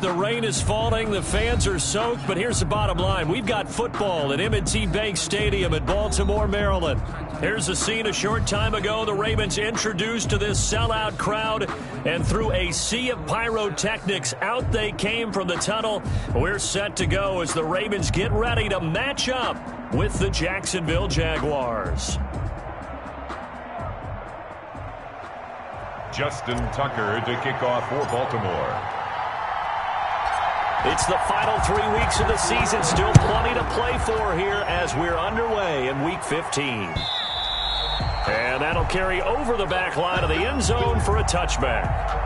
the rain is falling, the fans are soaked, but here's the bottom line. We've got football at M&T Bank Stadium in Baltimore, Maryland. Here's a scene a short time ago. The Ravens introduced to this sellout crowd, and through a sea of pyrotechnics, out they came from the tunnel. We're set to go as the Ravens get ready to match up with the Jacksonville Jaguars. Justin Tucker to kick off for Baltimore. It's the final 3 weeks of the season. Still plenty to play for here as we're underway in Week 15. And that'll carry over the back line of the end zone for a touchback.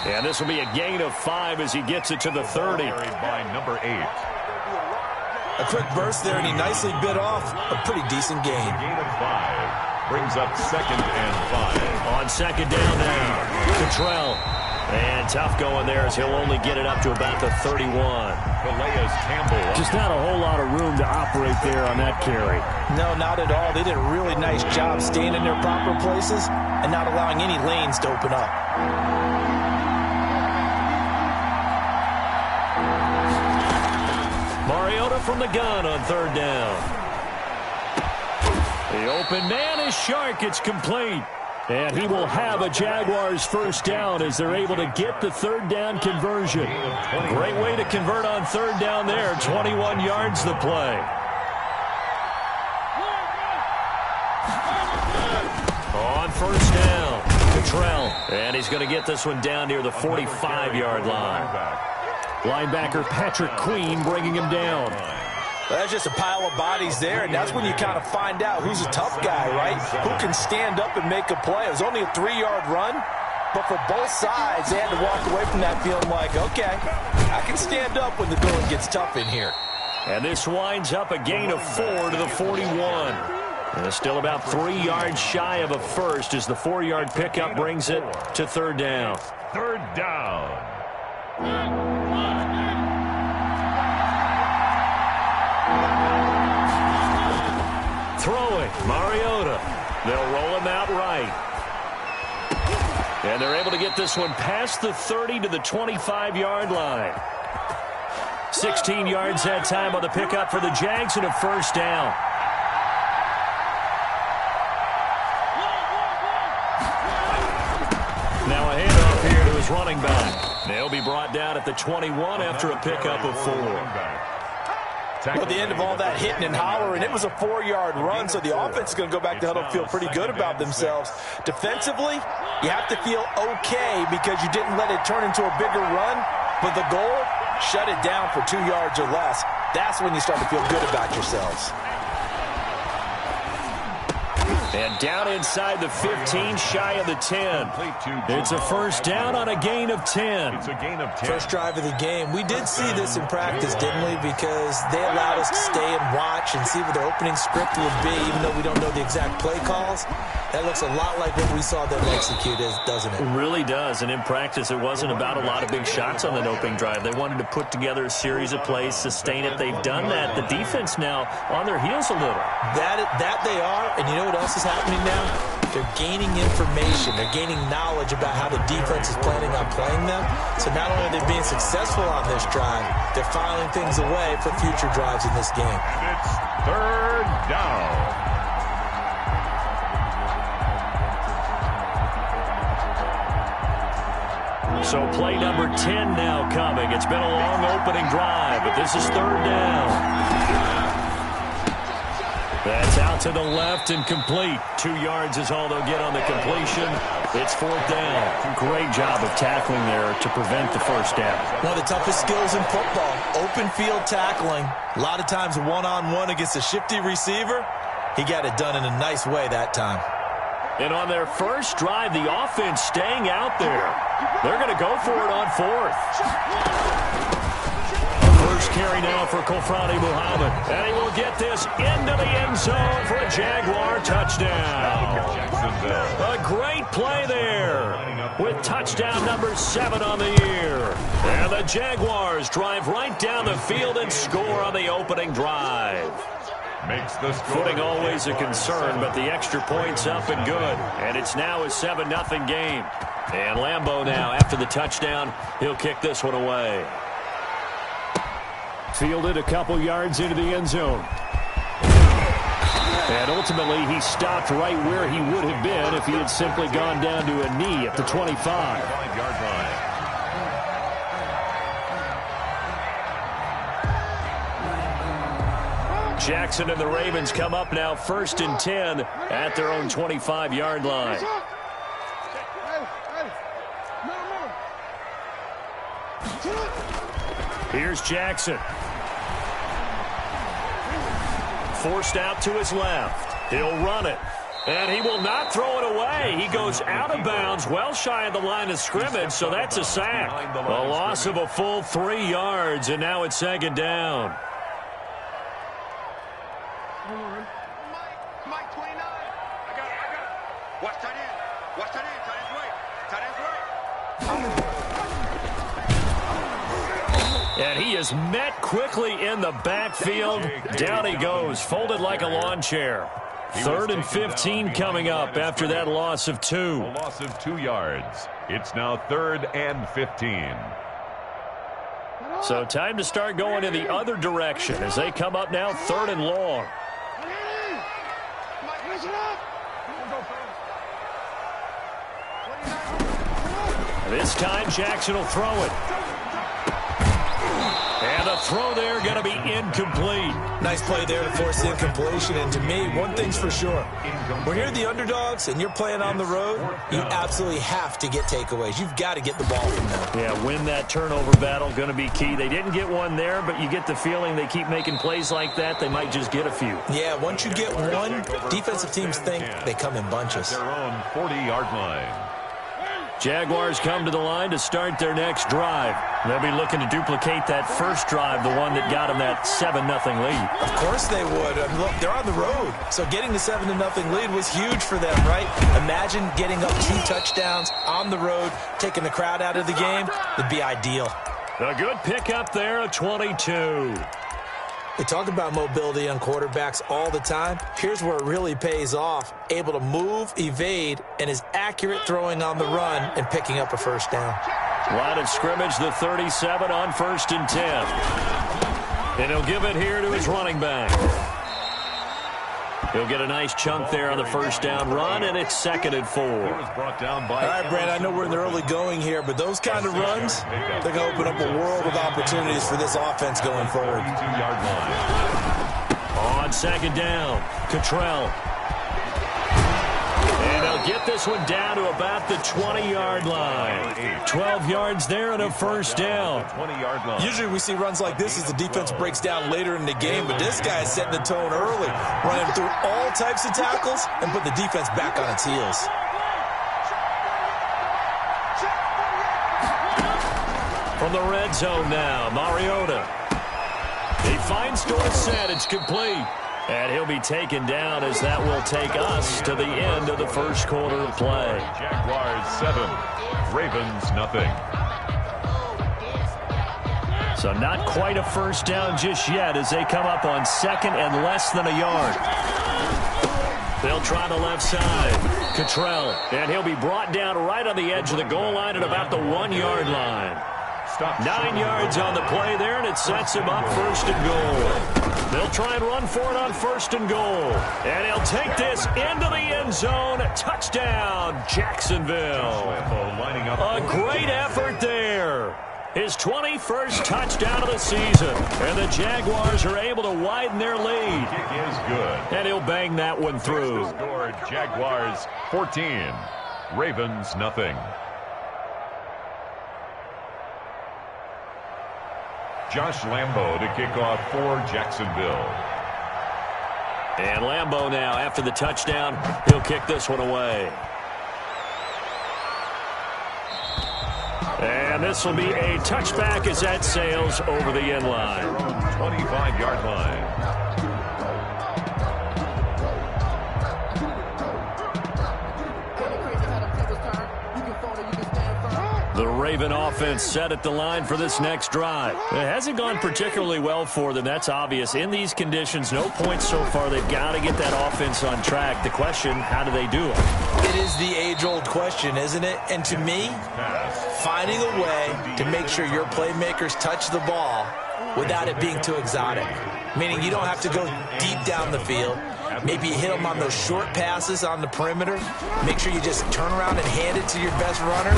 And this will be a gain of 5 as he gets it to the 30. By number 8. A quick burst there, and he nicely bit off a pretty decent gain. Gain of 5 brings up 2nd and 5. On 2nd down now, Cottrell. And tough going there as he'll only get it up to about the 31. Calais Campbell. Just not a whole lot of room to operate there on that carry. No, not at all. They did a really nice job staying in their proper places and not allowing any lanes to open up. Mariota from the gun on 3rd down. The open man is Shark. It's complete. And he will have a Jaguars first down as they're able to get the 3rd down conversion. Great way to convert on 3rd down there. 21 yards the play. On 1st down, Cottrell. And he's going to get this one down near the 45-yard line. Linebacker Patrick Queen bringing him down. Well, that's just a pile of bodies there, and that's when you kind of find out who's a tough guy, right? Who can stand up and make a play. It was only a 3-yard run, but for both sides, they had to walk away from that feeling like, okay, I can stand up when the going gets tough in here. And this winds up a gain of 4 to the 41. And it's still about 3 yards shy of a first as the 4-yard pickup brings it to 3rd down. 3rd down. Throwing, Mariota. They'll roll him out right. And they're able to get this one past the 30 to the 25-yard line. 16 yards that time on the pickup for the Jags and a 1st down. Now a handoff here to his running back. They'll be brought down at the 21 after a pickup of 4. Well, at the end of all that hitting and hollering, it was a 4-yard run, so the offense is going to go back to huddle and feel pretty good about themselves. Defensively, you have to feel okay because you didn't let it turn into a bigger run, but the goal, shut it down for 2 yards or less. That's when you start to feel good about yourselves. And down inside the 15, shy of the 10. It's a 1st down on a gain of 10. It's a gain of 10. First drive of the game. We did see this in practice, didn't we? Because they allowed us to stay and watch and see what their opening script would be, even though we don't know the exact play calls. That looks a lot like what we saw them execute, doesn't it? It really does. And in practice, it wasn't about a lot of big shots on that opening drive. They wanted to put together a series of plays, sustain it. They've done that. The defense now on their heels a little. That they are. And you know what else is happening now? They're gaining information. They're gaining knowledge about how the defense is planning on playing them. So not only are they being successful on this drive, they're filing things away for future drives in this game. And it's 3rd down. So play number 10 now coming. It's been a long opening drive, but this is 3rd down. That's out to the left and complete. 2 yards is all they'll get on the completion. It's 4th down. Great job of tackling there to prevent the 1st down. One of the toughest skills in football, open field tackling. A lot of times one-on-one against a shifty receiver. He got it done in a nice way that time. And on their first drive, the offense staying out there. They're going to go for it on 4th. First carry carry now for Kofrani Muhammad. And he will get this into the end zone for a Jaguar touchdown. A great play there with touchdown number 7 on the year. And the Jaguars drive right down the field and score on the opening drive. Makes the footing always a concern, but the extra point's up and good. And it's now a 7-0 game. And Lambeau now, after the touchdown, he'll kick this one away. Fielded a couple yards into the end zone. And ultimately, he stopped right where he would have been if he had simply gone down to a knee at the 25. 5-yard line. Jackson and the Ravens come up now 1st and 10 at their own 25-yard line. Here's Jackson. Forced out to his left. He'll run it. And he will not throw it away. He goes out of bounds, well shy of the line of scrimmage, so that's a sack. A loss of a full 3 yards, and now it's 2nd down. Mike 29. I got it. Watch tight end. Watch tight end. Tight end's right. Tight end's right. And he is met quickly in the backfield. Down he goes, folded like a lawn chair. 3rd and 15 coming up after that loss of 2. A loss of 2 yards. It's now 3rd and 15. So time to start going in the other direction as they come up now 3rd and long. This time Jackson will throw it. And the throw there going to be incomplete. Nice play there to force the incompletion. And to me, one thing's for sure. When you're the underdogs and you're playing on the road, you absolutely have to get takeaways. You've got to get the ball from them. Yeah, win that turnover battle, going to be key. They didn't get one there, but you get the feeling they keep making plays like that, they might just get a few. Yeah, once you get one, defensive teams think they come in bunches. Their own 40-yard line. Jaguars come to the line to start their next drive. They'll be looking to duplicate that first drive, the one that got them that 7-0 lead. Of course they would. I mean, look, they're on the road. So getting the 7-0 lead was huge for them, right? Imagine getting up 2 touchdowns on the road, taking the crowd out of the game. It'd be ideal. A good pickup there, a 22. They talk about mobility on quarterbacks all the time. Here's where it really pays off. Able to move, evade, and is accurate throwing on the run and picking up a first down. Line of scrimmage, the 37 on 1st and 10. And he'll give it here to his running back. He'll get a nice chunk there on the first down run, and it's 2nd and 4. All right, Brad, I know we're in the early going here, but those kind of runs, they're going to open up a world of opportunities for this offense going forward. On 2nd down, Cottrell. And they'll get this one down to about the 20-yard line. 12 yards there and a first down. Usually we see runs like this as the defense breaks down later in the game, but this guy is setting the tone early, running through all types of tackles and put the defense back on its heels. From the red zone now, Mariota. He finds Dorsett. It's complete. And he'll be taken down as that will take us to the end of the first quarter of play. Jaguars 7, Ravens nothing. So not quite a first down just yet as they come up on 2nd and less than a yard. They'll try the left side. Cottrell. And he'll be brought down right on the edge of the goal line at about the 1-yard line. 9 yards on the play there, and it sets him up 1st and goal. They'll try and run for it on 1st and goal. And he'll take this into the end zone. Touchdown, Jacksonville. A great effort there. His 21st touchdown of the season. And the Jaguars are able to widen their lead. Kick is good. And he'll bang that one through. Score, Jaguars 14, Ravens nothing. Josh Lambeau to kick off for Jacksonville. And Lambeau now, after the touchdown, he'll kick this one away. And And this will be a touchback as that sails over the end line. 25-yard line. The Raven offense set at the line for this next drive. It hasn't gone particularly well for them. That's obvious. In these conditions, no points so far. They've got to get that offense on track. The question, how do they do it? It is the age-old question, isn't it? And to me, finding a way to make sure your playmakers touch the ball without it being too exotic. Meaning you don't have to go deep down the field. Maybe you hit them on those short passes on the perimeter. Make sure you just turn around and hand it to your best runner.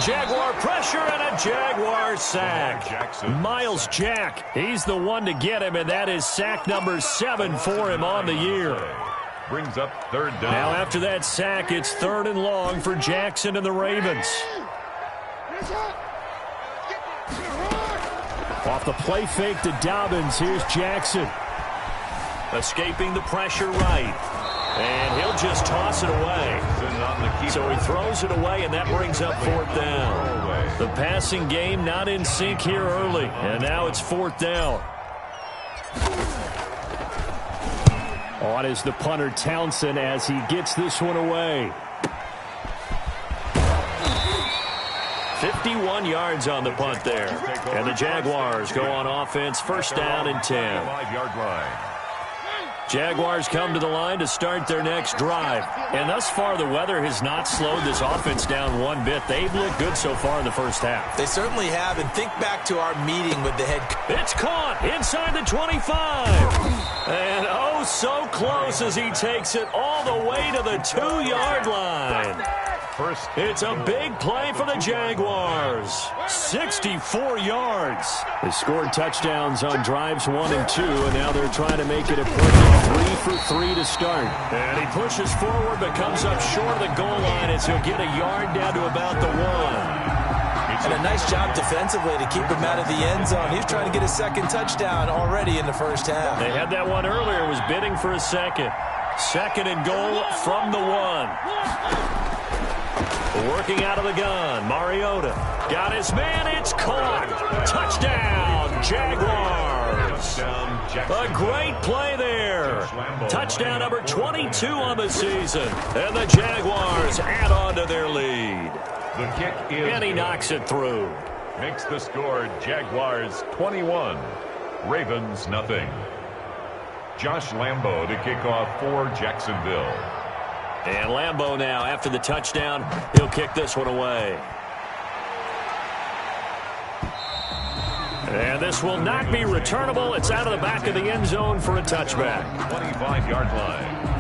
Jaguar pressure and a Jaguar sack. Miles Jack, he's the one to get him, and that is sack number 7 for him on the year. Brings up third down. Now after that sack, it's 3rd and long for Jackson and the Ravens. Off the play fake to Dobbins, here's Jackson. Escaping the pressure right. And he'll just toss it away. So he throws it away, and that brings up 4th down. The passing game not in sync here early, and now it's 4th down. On is the punter Townsend as he gets this one away. 51 yards on the punt there. And the Jaguars go on offense, 1st down and 10. 5-yard line. Jaguars come to the line to start their next drive. And thus far, the weather has not slowed this offense down one bit. They've looked good so far in the first half. They certainly have. And think back to our meeting with the head coach. It's caught inside the 25. And oh, so close as he takes it all the way to the 2-yard line. It's a big play for the Jaguars. 64 yards. They scored touchdowns on drives 1 and 2, and now they're trying to make it a perfect 3 for 3 to start. And he pushes forward but comes up short of the goal line as he'll get a yard down to about the 1. And a nice job defensively to keep him out of the end zone. He's trying to get his 2nd touchdown already in the first half. They had that one earlier. Was bidding for a 2nd. 2nd and goal from the 1. Working out of the gun, Mariota got his man, it's caught. Touchdown, Jaguars. A great play there. Touchdown number 22 on the season. And the Jaguars add on to their lead. The kick is and he knocks it through. Makes the score Jaguars 21, Ravens nothing. Josh Lambo to kick off for Jacksonville. And Lambo now, after the touchdown, he'll kick this one away. And this will not be returnable. It's out of the back of the end zone for a touchback. 25-yard line.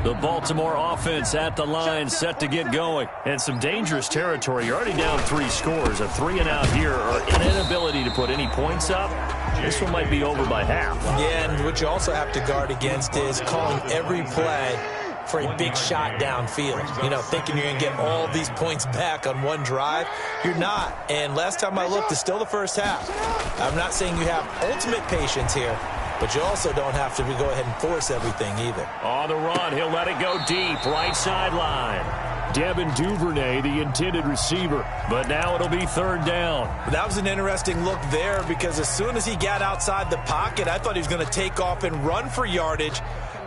The Baltimore offense at the line, set to get going. And some dangerous territory. You're already down 3 scores. A 3-and-out here, or an inability to put any points up. This one might be over by half. Yeah, and what you also have to guard against is calling every play for a big shot downfield. You know, thinking you're going to get all these points back on one drive. You're not. And last time I looked, it's still the first half. I'm not saying you have ultimate patience here, but you also don't have to go ahead and force everything either. On the run, he'll let it go deep, right sideline. Devin Duvernay, the intended receiver, but now it'll be 3rd down. That was an interesting look there because as soon as he got outside the pocket, I thought he was going to take off and run for yardage.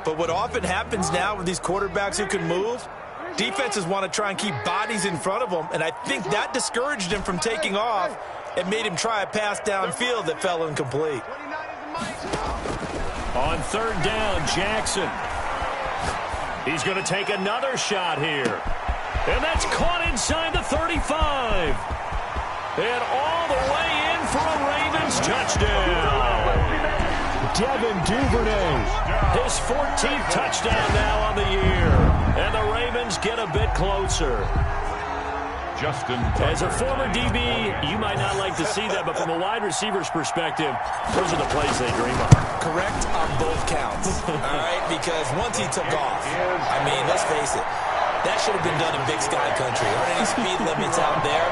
But what often happens now with these quarterbacks who can move, defenses want to try and keep bodies in front of them, and I think that discouraged him from taking off and made him try a pass downfield that fell incomplete. On 3rd down, Jackson. He's going to take another shot here. And that's caught inside the 35. And all the way in for a Ravens touchdown. Devin Duvernay, his 14th touchdown now on the year. And the Ravens get a bit closer. Justin As a former DB, you might not like to see that, but from a wide receiver's perspective, those are the plays they dream of. Correct on both counts, all right? Because once he took off, I mean, let's face it, that should have been done in Big Sky Country. Aren't any speed limits out there?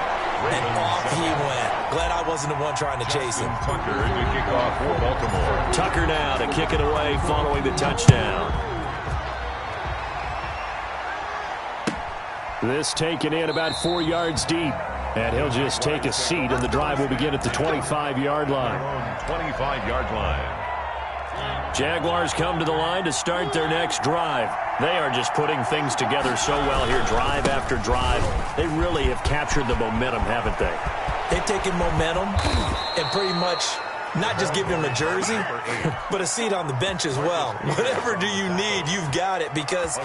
And off he went. Glad I wasn't the one trying to chase him. Tucker to kick off for Baltimore. Tucker now to kick it away following the touchdown. This taken in about 4 yards deep. And he'll just take a seat, and the drive will begin at the 25-yard line. 25-yard line. Jaguars come to the line to start their next drive. They are just putting things together so well here, drive after drive. They really have captured the momentum, haven't they? They've taken momentum and pretty much not just giving them a jersey, but a seat on the bench as well. Whatever do you need, you've got it, because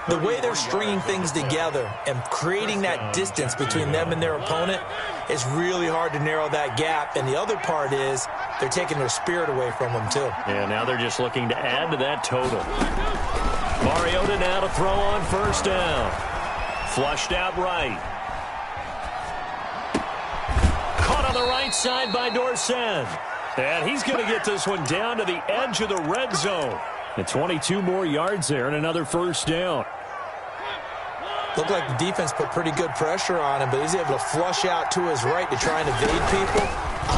the way they're stringing things together and creating that distance between them and their opponent, it's really hard to narrow that gap. And the other part is they're taking their spirit away from them, too. And now they're just looking to add to that total. Mariota now to throw on first down. Flushed out right. Caught on the right side by Dorsett. And he's going to get this one down to the edge of the red zone. And 22 more yards there and another first down. Looked like the defense put pretty good pressure on him, but he's able to flush out to his right to try and evade people.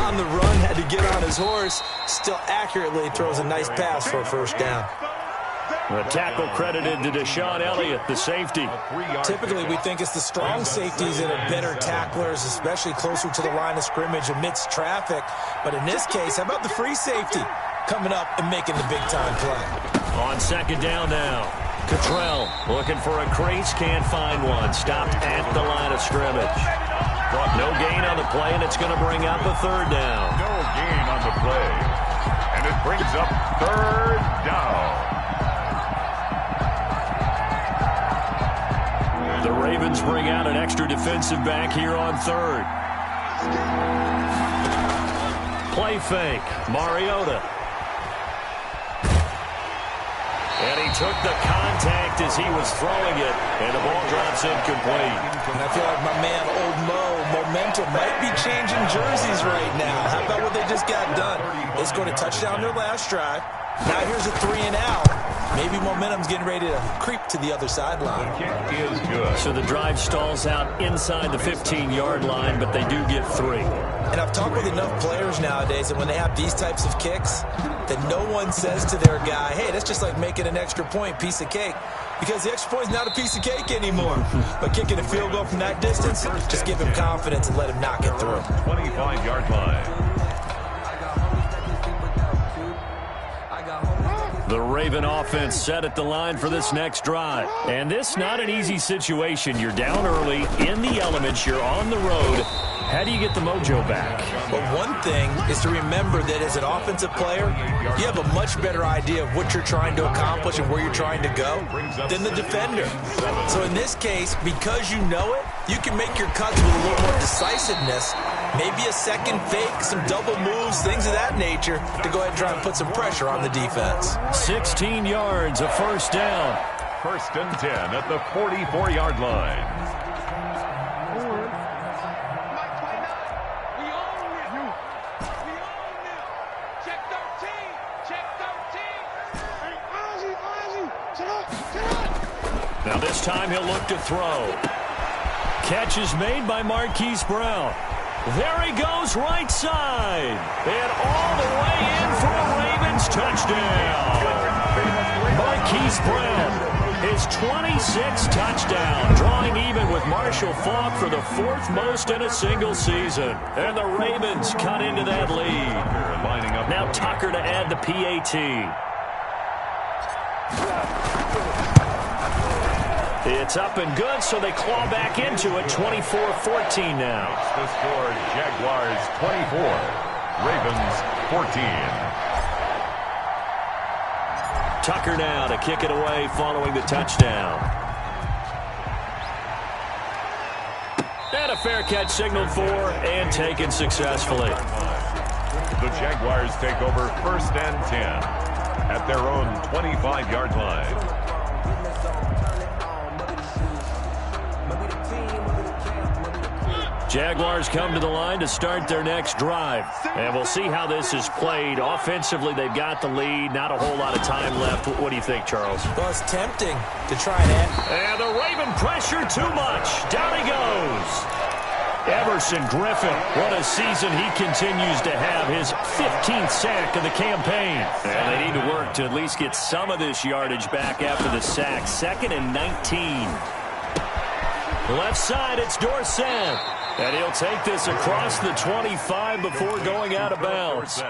On the run, had to get on his horse. Still accurately throws a nice pass for a first down. The tackle credited to Deshaun Elliott, the safety. Typically, we think it's the strong safeties that are better tacklers, especially closer to the line of scrimmage amidst traffic. But in this case, how about the free safety coming up and making the big-time play? On second down now. Cottrell looking for a crease, can't find one. Stopped at the line of scrimmage. No gain on the play, and it's going to bring up a third down. No gain on the play. And it brings up third down. The Ravens bring out an extra defensive back here on third. Play fake. Mariota. And he took the contact as he was throwing it, and the ball drops incomplete. And I feel like my man, Old Mo, momentum might be changing jerseys right now. How about what they just got done? They scored a touchdown their last drive. Now here's a 3-and-out. Maybe momentum's getting ready to creep to the other sideline. Is good. So the drive stalls out inside the 15-yard line, but they do get 3. And I've talked with enough players nowadays that when they have these types of kicks, that no one says to their guy, hey, that's just like making an extra point, piece of cake. Because the extra point is not a piece of cake anymore. But kicking a field goal from that distance, just give him confidence and let him knock it through. 25-yard line. The Raven offense set at the line for this next drive. And this not an easy situation. You're down early, in the elements, you're on the road. How do you get the mojo back? Well, one thing is to remember that as an offensive player, you have a much better idea of what you're trying to accomplish and where you're trying to go than the defender. So in this case, because you know it, you can make your cuts with a little more decisiveness. Maybe a second fake, some double moves, things of that nature to go ahead and try and put some pressure on the defense. 16 yards, a first down. First and 10 at the 44-yard line. Now this time he'll look to throw. Catch is made by Marquise Brown. There he goes, right side. And all the way in for a Ravens touchdown. Marquise Brown, his 26th touchdown, drawing even with Marshall Faulk for the 4th most in a single season. And the Ravens cut into that lead. Now Tucker to add the PAT. It's up and good, so they claw back into it, 24-14 now. The score, Jaguars 24, Ravens 14. Tucker now to kick it away following the touchdown. And a fair catch signaled for and taken successfully. The Jaguars take over first and 10 at their own 25-yard line. Jaguars come to the line to start their next drive. And we'll see how this is played. Offensively, they've got the lead. Not a whole lot of time left. What do you think, Charles? Well, it's tempting to try and add. And the Raven pressure too much. Down he goes. Everson Griffin, what a season he continues to have. His 15th sack of the campaign. And they need to work to at least get some of this yardage back after the sack. 2nd and 19. Left side, it's Dorsett. And he'll take this across the 25 before going out of bounds.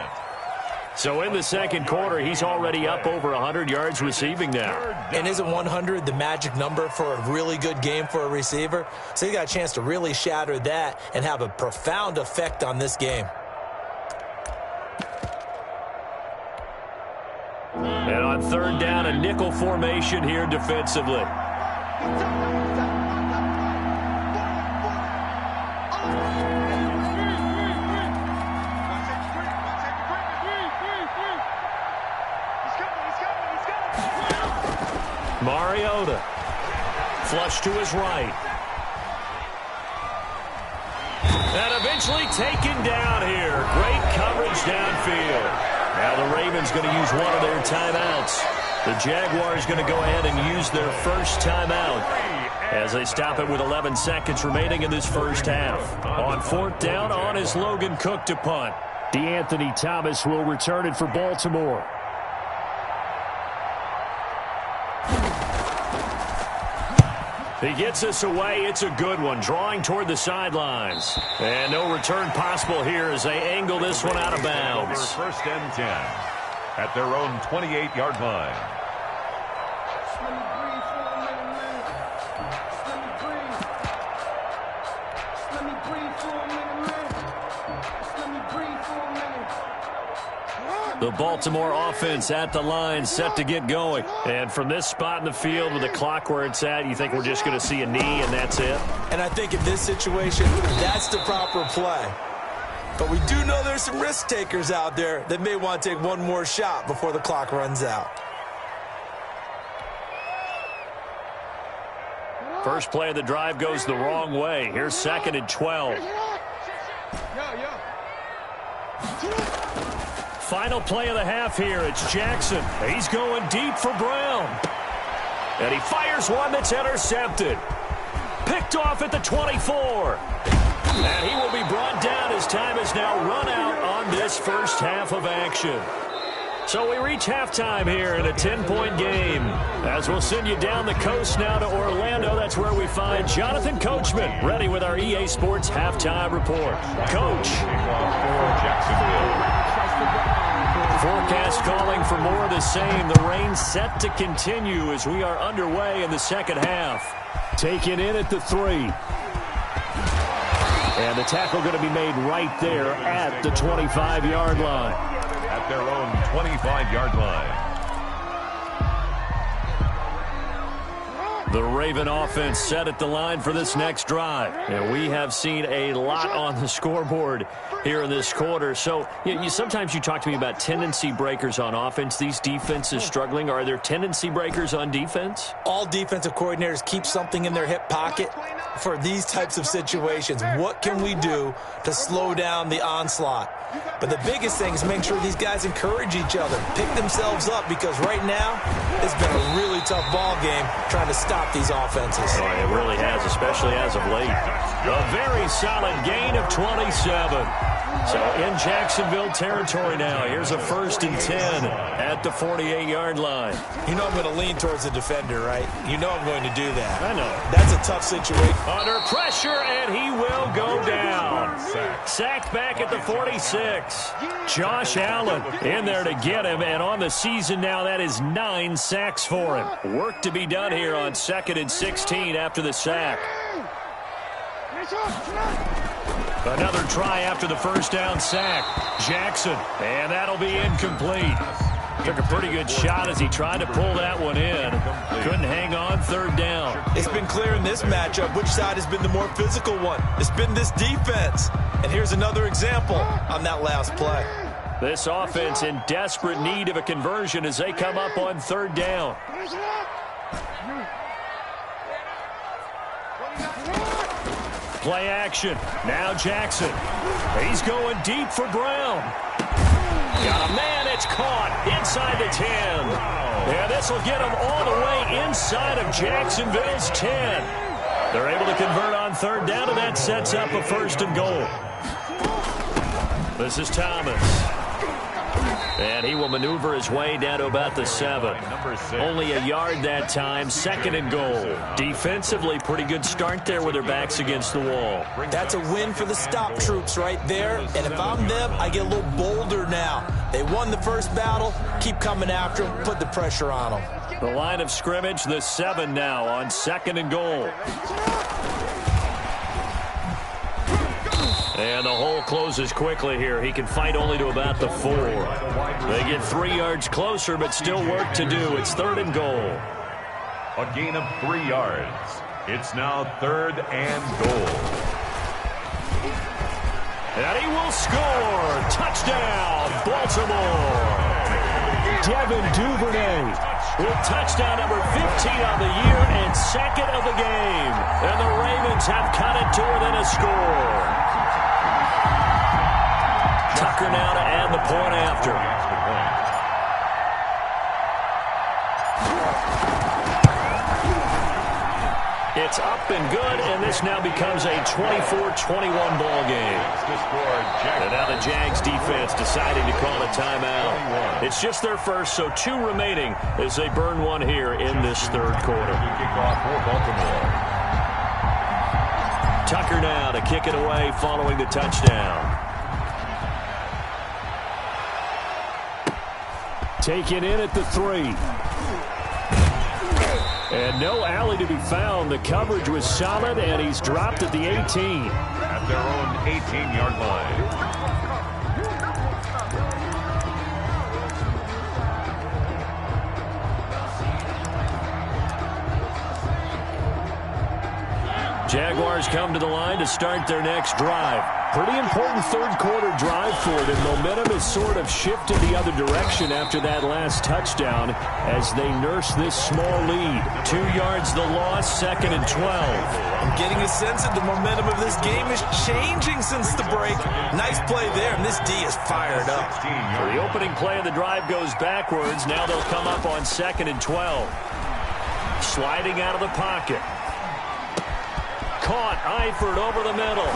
So in the second quarter, he's already up over 100 yards receiving now. And isn't 100 the magic number for a really good game for a receiver? So he got a chance to really shatter that and have a profound effect on this game. And on third down, a nickel formation here defensively. Mariota, flush to his right. And eventually taken down here. Great coverage downfield. Now the Ravens going to use one of their timeouts. The Jaguars going to go ahead and use their first timeout as they stop it with 11 seconds remaining in this first half. On fourth down, on is Logan Cook to punt. DeAnthony Thomas will return it for Baltimore. He gets us away. It's a good one. Drawing toward the sidelines. And no return possible here as they angle this one out of bounds. First and 10 at their own 28-yard line. The Baltimore offense at the line, set to get going. And from this spot in the field with the clock where it's at, you think we're just going to see a knee and that's it? And I think in this situation, that's the proper play. But we do know there's some risk takers out there that may want to take one more shot before the clock runs out. First play of the drive goes the wrong way. Here's second and 12. Final play of the half here. It's Jackson. He's going deep for Brown. And he fires one that's intercepted. Picked off at the 24. And he will be brought down as time has now run out on this first half of action. So we reach halftime here in a 10-point game. As we'll send you down the coast now to Orlando. That's where we find Jonathan Coachman ready with our EA Sports halftime report. Coach. Forecast calling for more of the same. The rain set to continue as we are underway in the second half. Taken in at the 3. And the tackle going to be made right there at the 25-yard line. At their own 25-yard line. The Raven offense set at the line for this next drive. And we have seen a lot on the scoreboard here in this quarter. So sometimes you talk to me about tendency breakers on offense. These defenses struggling. Are there tendency breakers on defense? All defensive coordinators keep something in their hip pocket for these types of situations. What can we do to slow down the onslaught? But the biggest thing is make sure these guys encourage each other, pick themselves up, because right now it's been a really tough ball game trying to stop these offenses. Oh, it really has, especially as of late. A very solid gain of 27. So in Jacksonville territory now. Here's a 1st and 10 at the 48-yard line. You know I'm going to lean towards the defender, right? You know I'm going to do that. I know. That's a tough situation. Under pressure, and he will go down. Sacked back at the 46. Josh Allen in there to get him, and on the season now, that is 9 sacks for him. Work to be done here on 2nd and 16 after the sack. Another try after the first down sack. Jackson, and that'll be incomplete. Took a pretty good shot as he tried to pull that one in. Couldn't hang on, 3rd down. It's been clear in this matchup which side has been the more physical one. It's been this defense. And here's another example on that last play. This offense in desperate need of a conversion as they come up on 3rd down. Play action. Now Jackson. He's going deep for Brown. Got a man. It's caught inside the 10. Yeah, this will get him all the way inside of Jacksonville's 10. They're able to convert on 3rd down, and that sets up a 1st and goal. This is Thomas. And he will maneuver his way down to about the 7. Only a yard that time, 2nd and goal. Defensively, pretty good start there with their backs against the wall. That's a win for the stop troops right there. And if I'm them, I get a little bolder now. They won the first battle. Keep coming after them. Put the pressure on them. The line of scrimmage, the 7 now on 2nd and goal. And the hole closes quickly here. He can fight only to about the 4. They get 3 yards closer, but still work to do. It's 3rd and goal. A gain of 3 yards. It's now 3rd and goal. And he will score. Touchdown, Baltimore. Devin Duvernay with touchdown number 15 on the year and 2nd of the game. And the Ravens have cut it to within a score. Tucker now to add the point after. It's up and good, and this now becomes a 24-21 ball game. And now the Jags defense deciding to call a timeout. It's just their first, so 2 remaining as they burn one here in this 3rd quarter. Tucker now to kick it away following the touchdown. Taken in at the 3. And no alley to be found. The coverage was solid, and he's dropped at the 18. At their own 18-yard line. Jaguars come to the line to start their next drive. Pretty important 3rd quarter drive for them. Momentum has sort of shifted the other direction after that last touchdown as they nurse this small lead. 2 yards the loss, 2nd and 12. I'm getting a sense that the momentum of this game is changing since the break. Nice play there, and this D is fired up. So the opening play of the drive goes backwards. Now they'll come up on 2nd and 12. Sliding out of the pocket. Caught, Eifert over the middle.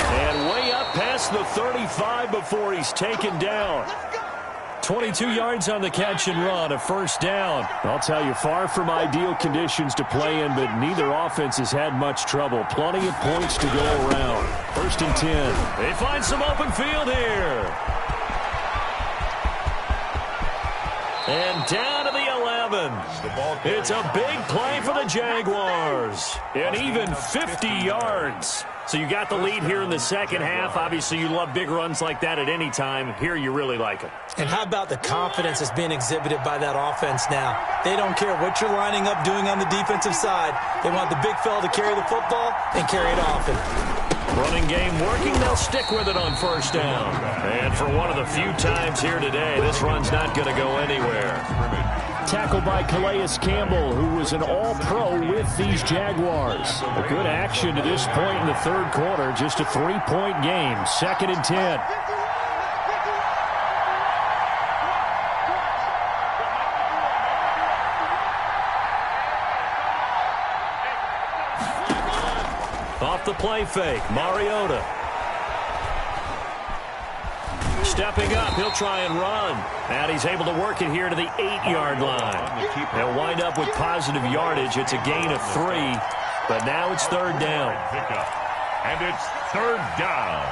And way up past the 35 before he's taken down. 22 yards on the catch and run, a 1st down. I'll tell you, far from ideal conditions to play in, but neither offense has had much trouble. Plenty of points to go around. 1st and 10. They find some open field here. And down to the 11. It's a big play for the Jaguars. And even 50 yards. So you got the lead here in the 2nd half. Obviously, you love big runs like that at any time. Here, you really like it. And how about the confidence that's being exhibited by that offense now? They don't care what you're lining up doing on the defensive side. They want the big fella to carry the football and carry it often. Running game working. They'll stick with it on 1st down. And for one of the few times here today, this run's not going to go anywhere. Tackled by Calais Campbell, who was an all-pro with these Jaguars. A good action to this point in the 3rd quarter. Just a 3-point game. 2nd and 10. Off the play fake, Mariota. Stepping up, he'll try and run. And he's able to work it here to the 8-yard line. They'll wind up with positive yardage. It's a gain of 3, but now it's 3rd down. And it's 3rd down.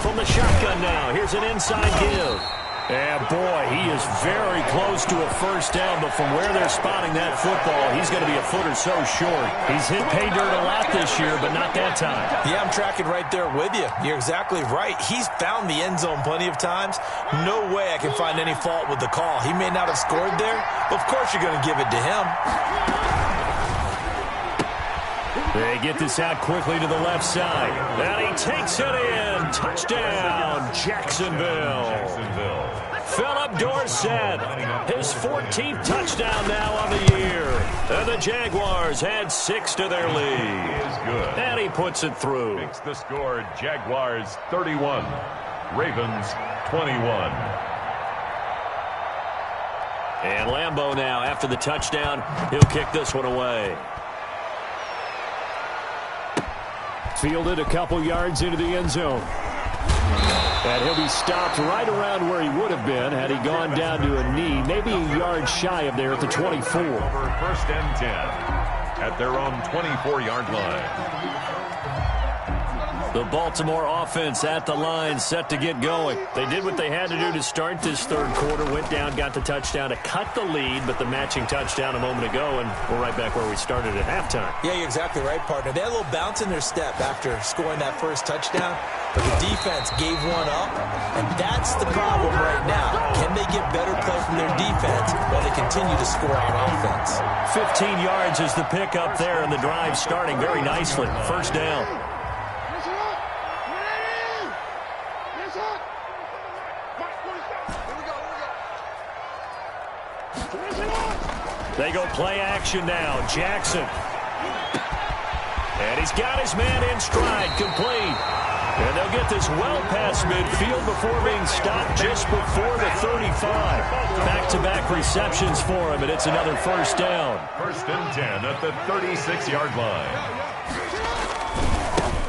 From the shotgun now, here's an inside give. And boy, he is very close to a 1st down, but from where they're spotting that football, he's going to be a foot or so short. He's hit pay dirt a lot this year, but not that time. Yeah, I'm tracking right there with you. You're exactly right. He's found the end zone plenty of times. No way I can find any fault with the call. He may not have scored there, but of course you're going to give it to him. They get this out quickly to the left side. And he takes it in. Touchdown, Jacksonville. Philip Dorsett, his 14th touchdown now on the year. And the Jaguars add 6 to their lead. And he puts it through. Makes the score Jaguars 31, Ravens 21. And Lambeau now, after the touchdown, he'll kick this one away. Fielded a couple yards into the end zone. And he'll be stopped right around where he would have been had he gone down to a knee, maybe a yard shy of there at the 24. First and 10 at their own 24-yard line. The Baltimore offense at the line, set to get going. They did what they had to do to start this third quarter, went down, got the touchdown to cut the lead, but the matching touchdown a moment ago, and we're right back where we started at halftime. Yeah, you're exactly right, partner. They had a little bounce in their step after scoring that first touchdown, but the defense gave one up, and that's the problem right now. Can they get better play from their defense while they continue to score on offense? 15 yards is the pickup there, and the drive starting very nicely. First down. They go play action now. Jackson. And he's got his man in stride, complete. And they'll get this well past midfield before being stopped just before the 35. Back-to-back receptions for him, and it's another first down. First and 10 at the 36-yard line.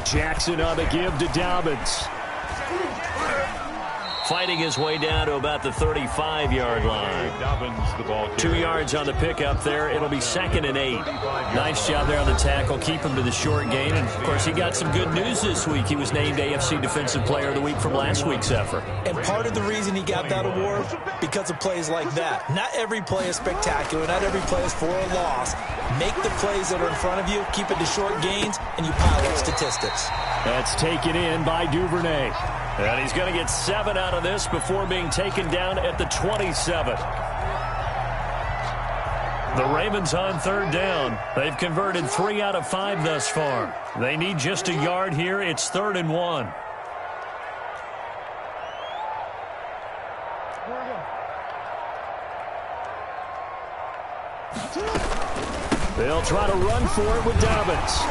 Jackson on the give to Dobbins. Fighting his way down to about the 35-yard line. 2 yards on the pickup there. It'll be 2nd and 8. Nice job there on the tackle. Keep him to the short gain. And, of course, he got some good news this week. He was named AFC Defensive Player of the Week from last week's effort. And part of the reason he got that award, because of plays like that. Not every play is spectacular. Not every play is for a loss. Make the plays that are in front of you, keep it to short gains, and you pile up statistics. That's taken in by Duvernay. And he's going to get 7 out of this before being taken down at the 27. The Ravens on third down. They've converted 3 out of 5 thus far. They need just a yard here. It's 3rd and 1. They'll try to run for it with Dobbins.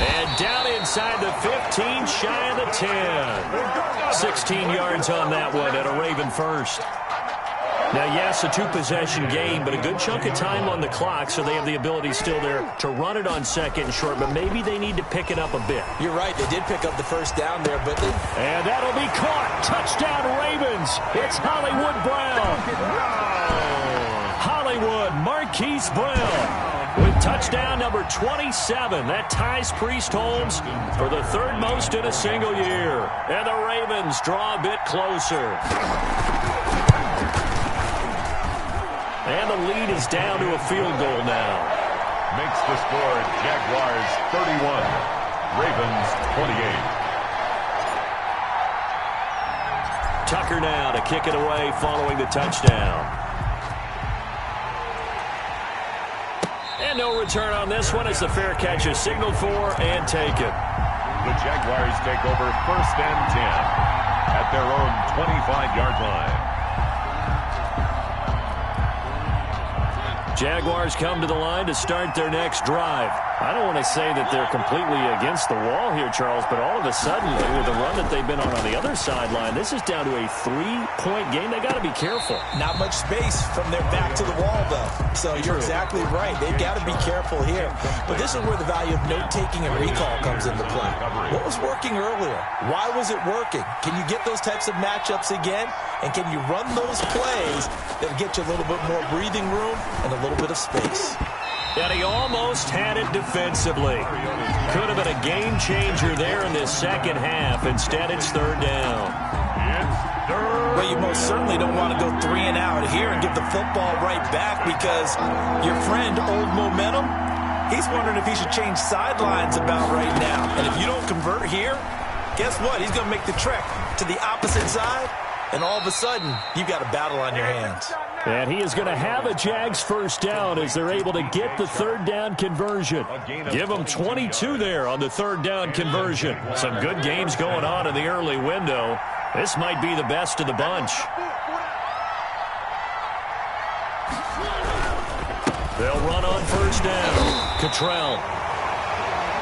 And down inside the 15, shy of the 10. 16 yards on that one at a Raven first. Now, yes, a 2-possession game, but a good chunk of time on the clock, so they have the ability still there to run it on 2nd and short, but maybe they need to pick it up a bit. You're right. They did pick up the first down there, but they... And that'll be caught. Touchdown, Ravens. It's Hollywood Brown. Hollywood, Marquise Brown. With touchdown number 27, that ties Priest Holmes for the 3rd most in a single year. And the Ravens draw a bit closer. And the lead is down to a field goal now. Makes the score Jaguars 31, Ravens 28. Tucker now to kick it away following the touchdown. And no return on this one as the fair catch is signaled for and taken. The Jaguars take over 1st and 10 at their own 25-yard line. Jaguars come to the line to start their next drive. I don't want to say that they're completely against the wall here, Charles, but all of a sudden, with the run that they've been on the other sideline, this is down to a 3-point game. They got to be careful. Not much space from their back to the wall, though. So you're exactly right. They've got to be careful here. But this is where the value of note-taking and recall comes into play. What was working earlier? Why was it working? Can you get those types of matchups again? And can you run those plays that get you a little bit more breathing room and a little bit of space? And he almost had it defensively. Could have been a game changer there in this second half. Instead, it's 3rd down. Well, you most certainly don't want to go 3 and out here and give the football right back, because your friend, Old Momentum, he's wondering if he should change sidelines about right now. And if you don't convert here, guess what? He's going to make the trek to the opposite side, and all of a sudden, you've got a battle on your hands. And he is going to have a Jags first down as they're able to get the 3rd down conversion. Give them 22 there on the 3rd down conversion. Some good games going on in the early window. This might be the best of the bunch. They'll run on first down. Cottrell.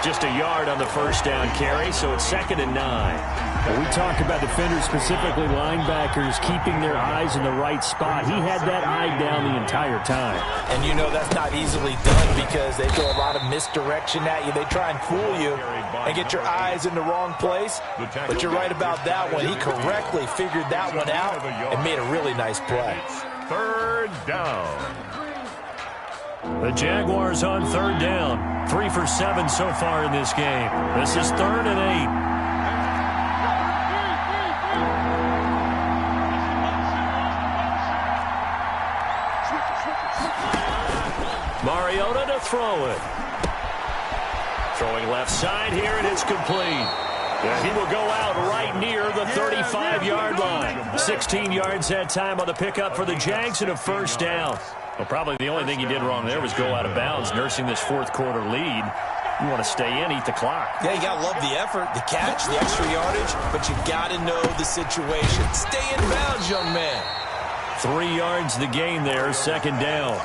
Just a yard on the first down carry, so it's 2nd and 9. When we talk about defenders, specifically linebackers, keeping their eyes in the right spot, he had that eye down the entire time. And you know that's not easily done because they throw a lot of misdirection at you. They try and fool you and get your eyes in the wrong place. But you're right about that one. He correctly figured that one out and made a really nice play. Third down. The Jaguars on third down. 3 for 7 so far in this game. This is 3rd and 8. Mariota to throw it. Throwing left side here, and it's complete. And he will go out right near the 35-yard line. 16 yards that time on the pickup for the Jags and a first down. Well, probably the only thing he did wrong there was go out of bounds, nursing this fourth-quarter lead. You want to stay in, eat the clock. Yeah, you got to love the effort, the catch, the extra yardage, but you got to know the situation. Stay in bounds, young man. 3 yards the gain there, second down.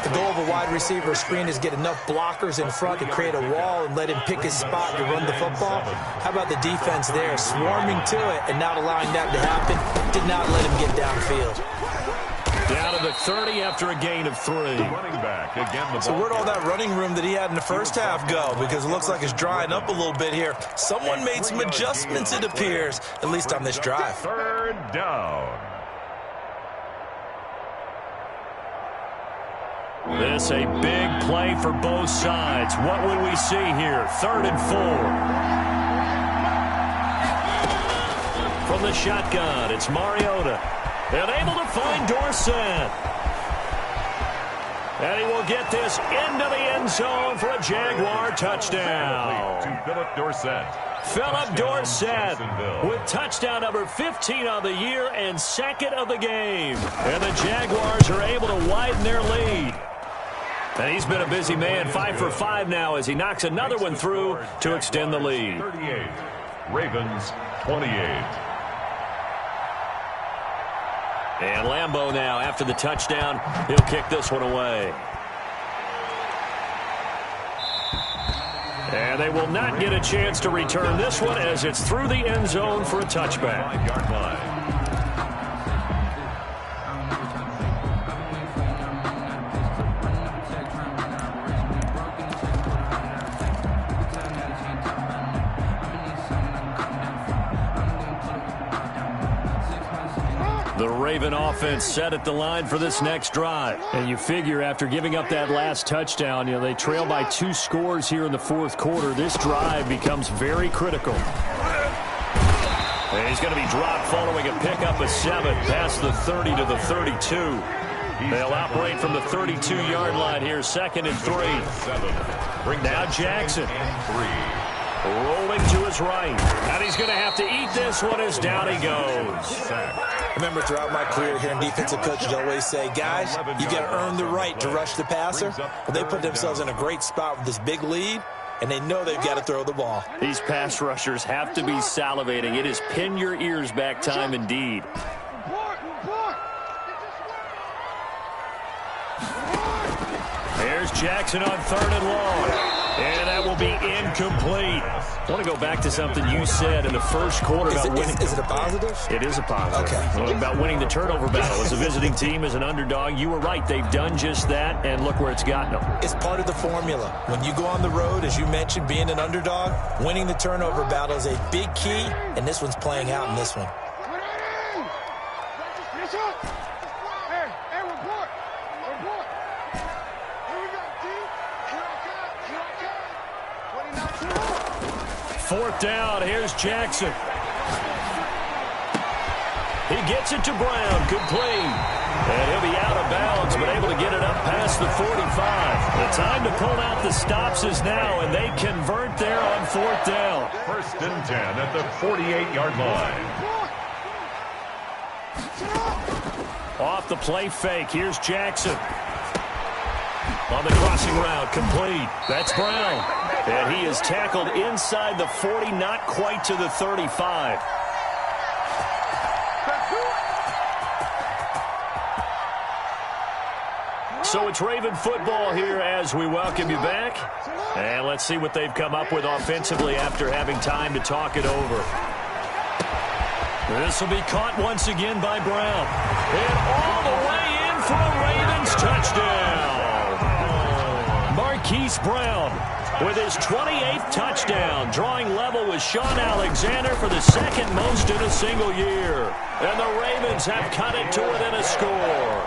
The goal of a wide receiver screen is get enough blockers in front to create a wall and let him pick his spot to run the football. How about the defense there, swarming to it and not allowing that to happen? Did not let him get downfield. Down to the 30 after a gain of 3. Running back again. So where'd all that running room that he had in the first half go? Because it looks like it's drying up a little bit here. Someone made some adjustments, it appears, at least on this drive. Third down. This a big play for both sides. What would we see here? 3rd and 4. From the shotgun, it's Mariota. And able to find Dorsett. And he will get this into the end zone for a Jaguar touchdown. To Philip Dorsett. Philip Dorsett with touchdown number 15 on the year and 2nd of the game. And the Jaguars are able to widen their lead. And he's been a busy man, 5 for 5 now as he knocks another one through to extend the lead. 38. Ravens 28. And Lambeau now, after the touchdown, he'll kick this one away. And they will not get a chance to return this one as it's through the end zone for a touchback. 5-yard line. The Raven offense set at the line for this next drive. And you figure after giving up that last touchdown, they trail by 2 scores here in the fourth quarter. This drive becomes very critical. And he's going to be dropped following a pickup of 7 past the 30 to the 32. They'll operate from the 32-yard line here, 2nd and 3. Now Jackson. 3. Rolling to his right. And he's going to have to eat this one as down he goes. Remember, throughout my career here in defensive coaches always say, guys, you got to earn the right to rush the passer. Well, they put themselves in a great spot with this big lead, and they know they've got to throw the ball. These pass rushers have to be salivating. It is pin your ears back time indeed. Here's Jackson on 3rd and long. And that will be incomplete. I want to go back to something you said in the first quarter about winning. Is it a positive? It is a positive. Okay. About winning the turnover battle. As a visiting team, as an underdog, you were right. They've done just that, and look where it's gotten them. It's part of the formula. When you go on the road, as you mentioned, being an underdog, winning the turnover battle is a big key, and this one's playing out in this one. Fourth down, here's Jackson. He gets it to Brown, complete. And he'll be out of bounds, but able to get it up past the 45. The time to pull out the stops is now, and they convert there on 4th down. 1st and 10 at the 48-yard line. Off the play fake, here's Jackson. On the crossing route, complete. That's Brown. And he is tackled inside the 40, not quite to the 35. So it's Raven football here as we welcome you back. And let's see what they've come up with offensively after having time to talk it over. This will be caught once again by Brown. And all the way in for a Ravens touchdown. Marquise Brown with his 28th touchdown, drawing level with Sean Alexander for the second most in a single year. And the Ravens have cut it to within a score.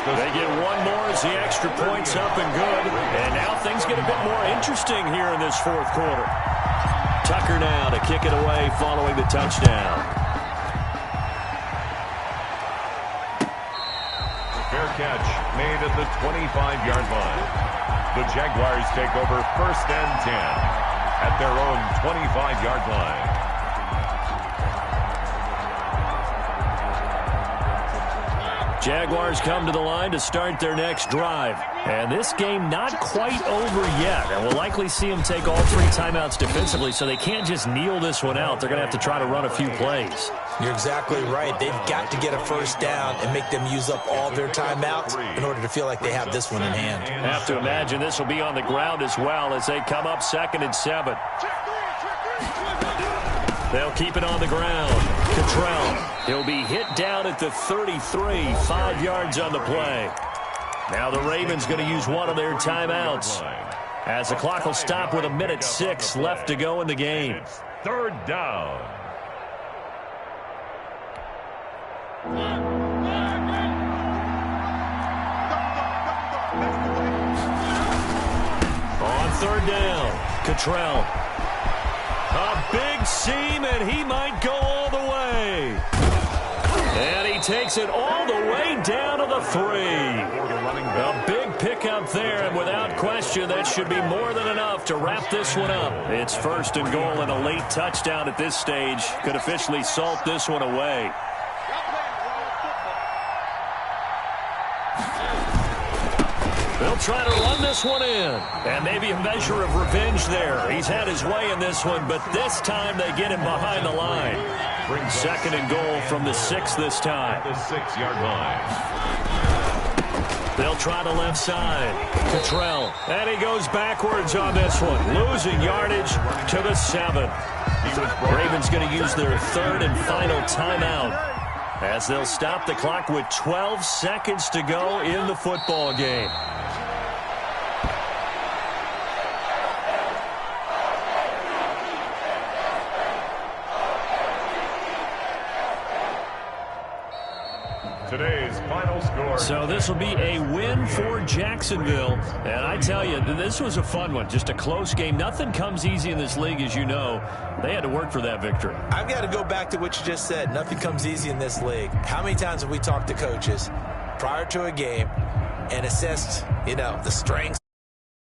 They get one more as the extra point's up and good. And now things get a bit more interesting here in this fourth quarter. Tucker now to kick it away following the touchdown. Fair catch made at the 25-yard line. The Jaguars take over 1st and 10 at their own 25-yard line. Jaguars come to the line to start their next drive. And this game not quite over yet. And we'll likely see them take all 3 timeouts defensively, so they can't just kneel this one out. They're going to have to try to run a few plays. You're exactly right. They've got to get a first down and make them use up all their timeouts in order to feel like they have this one in hand. I have to imagine this will be on the ground as well as they come up 2nd and 7. They'll keep it on the ground. Cottrell, he'll be hit down at the 33, 5 yards on the play. Now the Ravens going to use one of their timeouts as the clock will stop with 1:06 left to go in the game. 3rd down. On 3rd down, Cottrell. A big seam, and he might go all the way. And he takes it all the way down to the 3. A big pickup there, and without question, that should be more than enough to wrap this one up. It's 1st and goal, and a late touchdown at this stage could officially salt this one away. They'll try to run this one in. And maybe a measure of revenge there. He's had his way in this one, but this time they get him behind the line. 2nd and goal from the 6 this time. The 6-yard line. They'll try the left side. Cottrell. And he goes backwards on this one. Losing yardage to the 7. Ravens going to use their 3rd and final timeout as they'll stop the clock with 12 seconds to go in the football game. Today's final score. So this will be a win for Jacksonville. And I tell you, this was a fun one. Just a close game. Nothing comes easy in this league, as you know. They had to work for that victory. I've got to go back to what you just said. Nothing comes easy in this league. How many times have we talked to coaches prior to a game and assessed, the strengths